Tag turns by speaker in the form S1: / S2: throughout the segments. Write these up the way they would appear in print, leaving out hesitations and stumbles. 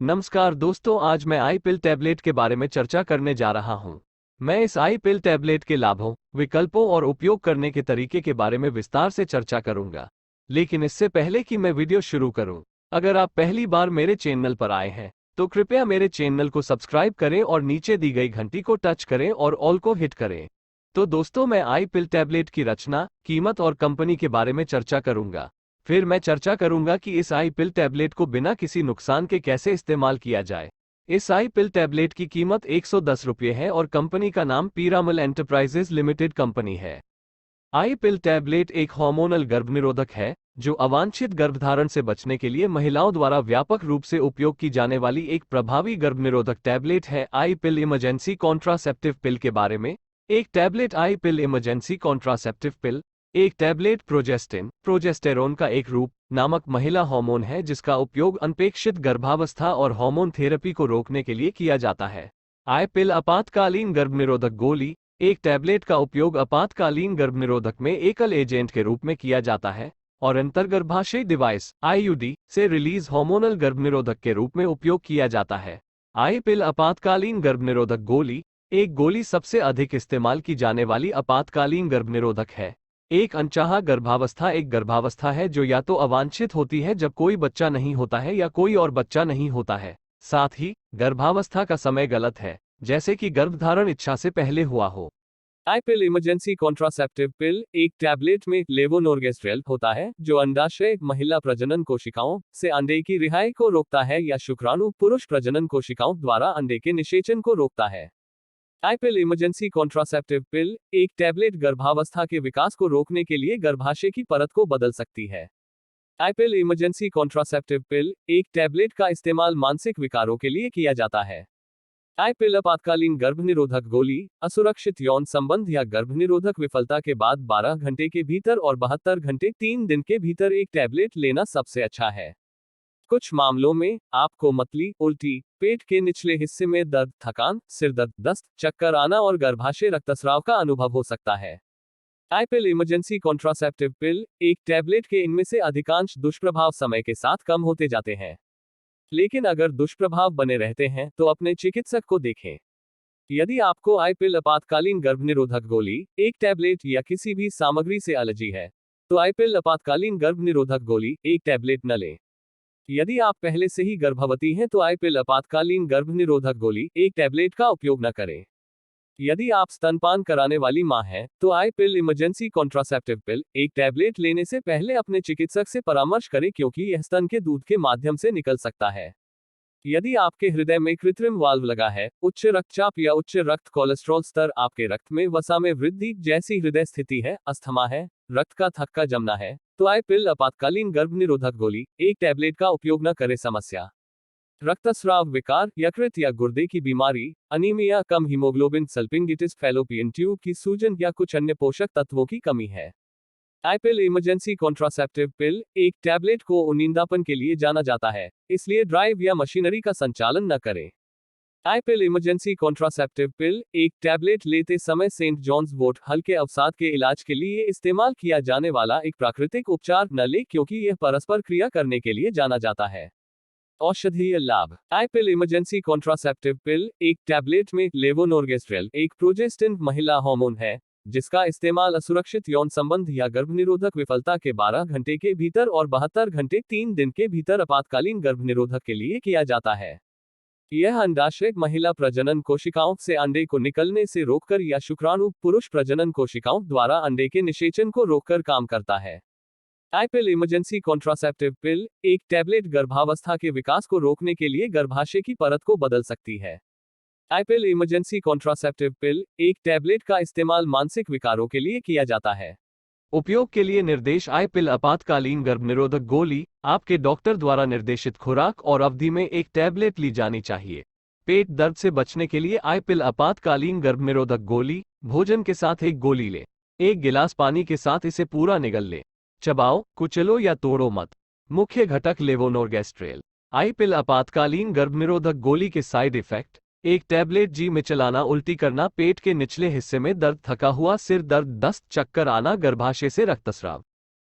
S1: नमस्कार दोस्तों, आज मैं आई पिल टैबलेट के बारे में चर्चा करने जा रहा हूं। मैं इस आई पिल टैबलेट के लाभों, विकल्पों और उपयोग करने के तरीके के बारे में विस्तार से चर्चा करूंगा। लेकिन इससे पहले कि मैं वीडियो शुरू करूं, अगर आप पहली बार मेरे चैनल पर आए हैं तो कृपया मेरे चैनल को सब्सक्राइब करें और नीचे दी गई घंटी को टच करें और ऑल को हिट करें। तो दोस्तों, मैं आई पिल टैबलेट की रचना, कीमत और कंपनी के बारे में चर्चा करूंगा। फिर मैं चर्चा करूंगा कि इस आई पिल टैबलेट को बिना किसी नुकसान के कैसे इस्तेमाल किया जाए। इस आई पिल टैबलेट की कीमत 110 रुपये है और कंपनी का नाम पीरामल एंटरप्राइजेज लिमिटेड कंपनी है। आई पिल टैबलेट एक हार्मोनल गर्भनिरोधक है जो अवांछित गर्भधारण से बचने के लिए महिलाओं द्वारा व्यापक रूप से उपयोग की जाने वाली एक प्रभावी गर्भनिरोधक टैबलेट है। आई पिल इमरजेंसी कॉन्ट्रासेप्टिव पिल के बारे में। एक टैबलेट आई पिल इमरजेंसी कॉन्ट्रासेप्टिव पिल एक टैबलेट प्रोजेस्टेरोन का एक रूप नामक महिला हार्मोन है जिसका उपयोग अनपेक्षित गर्भावस्था और हार्मोन थेरेपी को रोकने के लिए किया जाता है। आई पिल आपातकालीन गर्भनिरोधक गोली एक टैबलेट का उपयोग आपातकालीन गर्भनिरोधक में एकल एजेंट के रूप में किया जाता है और अंतर्गर्भाशयी डिवाइस आईयूडी से रिलीज हार्मोनल गर्भनिरोधक के रूप में उपयोग किया जाता है। आई पिल आपातकालीन गर्भनिरोधक गोली एक गोली सबसे अधिक इस्तेमाल की जाने वाली आपातकालीन गर्भनिरोधक है। एक अनचाहा गर्भावस्था एक गर्भावस्था है जो या तो अवांछित होती है जब कोई बच्चा नहीं होता है या कोई और बच्चा नहीं होता है। साथ ही गर्भावस्था का समय गलत है, जैसे कि गर्भधारण इच्छा से पहले हुआ हो। आई पिल इमरजेंसी कॉन्ट्रासेप्टिव पिल एक टैबलेट में लेवोनोर्गेस्ट्रेल होता है जो अंडाशय महिला प्रजनन कोशिकाओं से अंडे की रिहाई को रोकता है या शुक्राणु पुरुष प्रजनन कोशिकाओं द्वारा अंडे के निषेचन को रोकता है। आई पिल इमरजेंसी कॉन्ट्रासेप्टिव पिल एक टैबलेट गर्भावस्था के विकास को रोकने के लिए गर्भाशय की परत को बदल सकती है। आई पिल इमरजेंसी कॉन्ट्रासेप्टिव पिल एक टैबलेट का इस्तेमाल मानसिक विकारों के लिए किया जाता है। आई पिल आपातकालीन गर्भनिरोधक गोली असुरक्षित यौन संबंध या गर्भनिरोधक विफलता के बाद 12 घंटे के भीतर और 72 घंटे 3 दिन के भीतर एक टैबलेट लेना सबसे अच्छा है। कुछ मामलों में आपको मतली, उल्टी, पेट के निचले हिस्से में दर्द, थकान, सिर दर्द, दस्त, चक्कर आना और गर्भाशय रक्तस्राव का अनुभव हो सकता है। आई पिल इमरजेंसी कॉन्ट्रासेप्टिव पिल एक टैबलेट के इनमें से अधिकांश दुष्प्रभाव समय के साथ कम होते जाते हैं, लेकिन अगर दुष्प्रभाव बने रहते हैं तो अपने चिकित्सक को देखें। यदि आपको आई पिल आपातकालीन गर्भनिरोधक गोली एक टैबलेट या किसी भी सामग्री से एलर्जी है तो आई पिल आपातकालीन गर्भनिरोधक गोली एक टैबलेट न लें। यदि आप पहले से ही गर्भवती हैं तो आई पिल आपातकालीन गर्भनिरोधक गोली एक टैबलेट का उपयोग न करें। यदि आप स्तनपान कराने वाली मां हैं तो आई पिल इमरजेंसी कॉन्ट्रासेप्टिव पिल एक टैबलेट लेने से पहले अपने चिकित्सक से परामर्श करें क्योंकि यह स्तन के दूध के माध्यम से निकल सकता है। यदि आपके हृदय में कृत्रिम वाल्व लगा है, उच्च रक्तचाप या उच्च रक्त कोलेस्ट्रॉल स्तर, आपके रक्त में वसा में वृद्धि जैसी हृदय स्थिति है, अस्थमा है, रक्त का थक्का जमना है, तो आई पिल आपातकालीन गर्भनिरोधक गोली एक टैबलेट का उपयोग न करें। समस्या रक्तस्राव, विकार, यकृत या गुर्दे की बीमारी, अनीमिया, कम हीमोग्लोबिन, सल्पिंगिटिस, फैलोपियन ट्यूब की सूजन या कुछ अन्य पोषक तत्वों की कमी है। आई पिल इमरजेंसी कॉन्ट्रासेप्टिव पिल एक टैबलेट को उनींदापन के लिए जाना जाता है, इसलिए ड्राइव या मशीनरी का संचालन न करें। आई पिल इमरजेंसी कॉन्ट्रासेप्टिव पिल एक टैबलेट लेते समय सेंट जॉन्स वोट हल्के अवसाद के इलाज के लिए इस्तेमाल किया जाने वाला एक प्राकृतिक उपचार न लें क्योंकि यह परस्पर क्रिया करने के लिए जाना जाता है। औषधीय लाभ। आई पिल इमरजेंसी कॉन्ट्रासेप्टिव पिल एक टैबलेट में लेवोनोर्गेस्ट्रेल एक प्रोजेस्टेरोन महिला हार्मोन है जिसका इस्तेमाल असुरक्षित यौन संबंध या गर्भनिरोधक विफलता के 12 घंटे के भीतर और 72 घंटे 3 दिन के भीतर आपातकालीन गर्भनिरोधक के लिए किया जाता है। यह अंडाशय महिला प्रजनन कोशिकाओं से अंडे को निकलने से रोककर या शुक्राणु पुरुष प्रजनन कोशिकाओं द्वारा अंडे के निषेचन को रोककर काम करता है। आई पिल इमरजेंसी कॉन्ट्रासेप्टिव पिल एक टैबलेट गर्भावस्था के विकास को रोकने के लिए गर्भाशय की परत को बदल सकती है। आई पिल इमरजेंसी कॉन्ट्रासेप्टिव पिल एक टैबलेट का इस्तेमाल मानसिक विकारों के लिए किया जाता है। उपयोग के लिए निर्देश। आई पिल आपातकालीन गर्भनिरोधक गोली आपके डॉक्टर द्वारा निर्देशित खुराक और अवधि में एक टैबलेट ली जानी चाहिए। पेट दर्द से बचने के लिए आई पिल आपातकालीन गर्भनिरोधक गोली भोजन के साथ एक गोली ले। एक गिलास पानी के साथ इसे पूरा निगल ले। चबाओ, कुचलो या तोड़ो मत। मुख्य घटक लेवोनोर्गेस्ट्रेल। आई पिल आपातकालीन गर्भनिरोधक गोली के साइड इफेक्ट। एक टैबलेट जी में चलाना, उल्टी करना, पेट के निचले हिस्से में दर्द, थका हुआ सिर दर्द, दस्त, चक्कर आना, गर्भाशय से रक्तस्राव।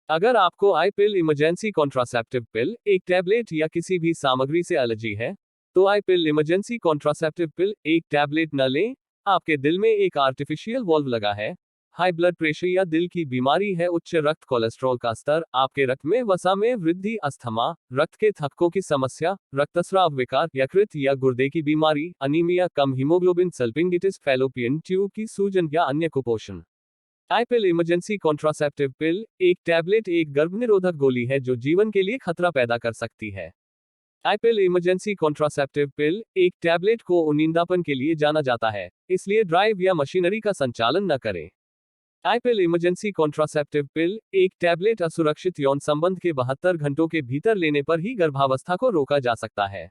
S1: अगर आपको आई पिल इमरजेंसी कॉन्ट्रासेप्टिव पिल एक टैबलेट या किसी भी सामग्री से एलर्जी है तो आई पिल इमरजेंसी कॉन्ट्रासेप्टिव पिल एक टैबलेट न लें। आपके दिल में एक आर्टिफिशियल वॉल्व लगा है, हाई ब्लड प्रेशर या दिल की बीमारी है, उच्च रक्त कोलेस्ट्रॉल का स्तर, आपके रक्त में वसा में वृद्धि, अस्थमा, रक्त के थक्कों की समस्या, रक्तस्राव विकार, यकृत या गुर्दे की बीमारी, अनीमिया, कम हीमोग्लोबिन, सल्पिंगिटिस, फैलोपियन ट्यूब की सूजन या अन्य कुपोषण। आई पिल इमरजेंसी कॉन्ट्रासेप्टिव पिल एक टैबलेट एक गर्भनिरोधक गोली है जो जीवन के लिए खतरा पैदा कर सकती है। आई पिल इमरजेंसी कॉन्ट्रासेप्टिव पिल एक टैबलेट को उनींदापन के लिए जाना जाता है, इसलिए ड्राइव या मशीनरी का संचालन न करें। आई पिल इमरजेंसी कॉन्ट्रासेप्टिव पिल एक टैबलेट असुरक्षित यौन संबंध के 72 घंटों के भीतर लेने पर ही गर्भावस्था को रोका जा सकता है।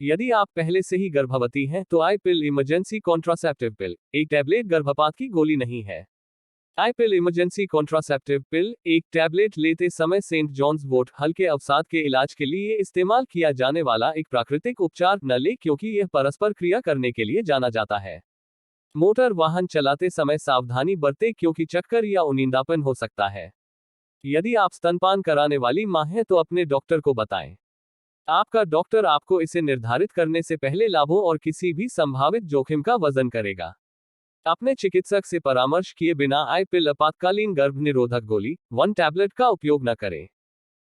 S1: यदि आप पहले से ही गर्भवती हैं तो आई पिल इमरजेंसी कॉन्ट्रासेप्टिव पिल एक टैबलेट गर्भपात की गोली नहीं है। आई पिल इमरजेंसी कॉन्ट्रासेप्टिव पिल एक टैबलेट लेते समय सेंट जॉन्स वोट हल्के अवसाद के इलाज के लिए इस्तेमाल किया जाने वाला एक प्राकृतिक उपचार न लें क्योंकि यह परस्पर क्रिया करने के लिए जाना जाता है। मोटर वाहन चलाते समय सावधानी बरतें क्योंकि चक्कर या उनींदापन हो सकता है। यदि आप स्तनपान कराने वाली मां हैं तो अपने डॉक्टर को बताएं। आपका डॉक्टर आपको इसे निर्धारित करने से पहले लाभों और किसी भी संभावित जोखिम का वजन करेगा। अपने चिकित्सक से परामर्श किए बिना आई पिल आपातकालीन गर्भनिरोधक गोली 1 टैबलेट का उपयोग न करें।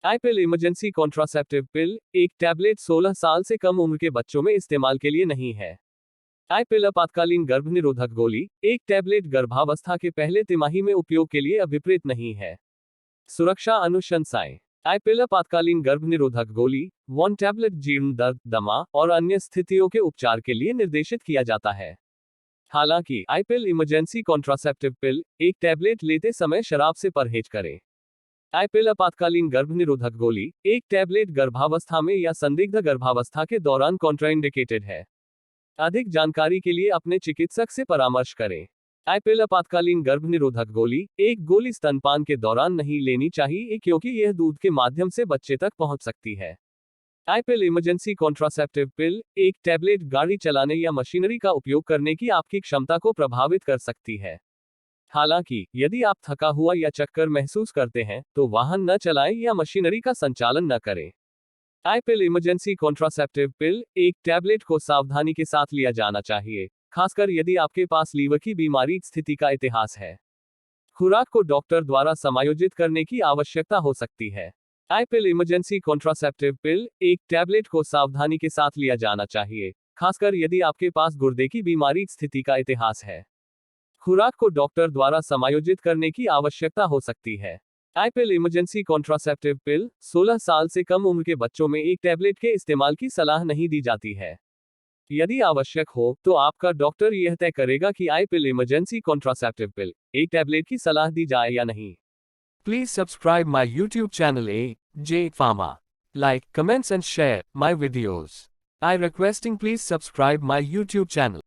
S1: आई पिल इमरजेंसी कॉन्ट्रासेप्टिव पिल एक टैबलेट 16 साल से कम उम्र के बच्चों में इस्तेमाल के लिए नहीं है। आई पिल आपातकालीन गर्भनिरोधक गोली एक टैबलेट गर्भावस्था के पहले तिमाही में उपयोग के लिए अभिप्रेत नहीं है। सुरक्षा अनुशंसाएं। आई पिल आपातकालीन गर्भनिरोधक गोली 1 टैबलेट जीर्ण दर्द, दमा और अन्य स्थितियों के उपचार के लिए निर्देशित किया जाता है। हालांकि आई पिल इमरजेंसी कॉन्ट्रासेप्टिव पिल एक टैबलेट लेते समय शराब से परहेज करें। आई पिल आपातकालीन गर्भनिरोधक गोली एक टैबलेट गर्भावस्था में या संदिग्ध गर्भावस्था के दौरान कॉन्ट्राइंडिकेटेड है। अधिक जानकारी के लिए अपने चिकित्सक से परामर्श करें। आई पिल आपातकालीन गर्भनिरोधक गोली एक गोली स्तनपान के दौरान नहीं लेनी चाहिए क्योंकि यह दूध के माध्यम से बच्चे तक पहुंच सकती है। आई पिल इमरजेंसी कॉन्ट्रासेप्टिव पिल एक टैबलेट गाड़ी चलाने या मशीनरी का उपयोग करने की आपकी क्षमता को प्रभावित कर सकती है। हालांकि यदि आप थका हुआ या चक्कर महसूस करते हैं तो वाहन न चलाएं या मशीनरी का संचालन न करें। आई पिल इमरजेंसी कॉन्ट्रासेप्टिव पिल एक टैबलेट को सावधानी के साथ लिया जाना चाहिए, खासकर यदि आपके पास लीवर की बीमारी स्थिति का इतिहास है। खुराक को डॉक्टर द्वारा समायोजित करने की आवश्यकता हो सकती है। आई पिल इमरजेंसी कॉन्ट्रासेप्टिव पिल एक टैबलेट को सावधानी के साथ लिया जाना चाहिए, खासकर यदि आपके पास गुर्दे की बीमारी स्थिति का इतिहास है। खुराक को डॉक्टर द्वारा समायोजित करने की आवश्यकता हो सकती है। आई पिल इमरजेंसी कॉन्ट्रासेप्टिव पिल 16 साल से कम उम्र के बच्चों में एक टैबलेट के इस्तेमाल की सलाह नहीं दी जाती है। यदि आवश्यक हो तो आपका डॉक्टर यह तय करेगा कि आई पिल इमरजेंसी कॉन्ट्रासेप्टिव पिल एक टैबलेट की सलाह दी जाए या नहीं। Please subscribe my YouTube channel AJ Pharma. Like, comments and share my videos. I requesting please subscribe my YouTube channel.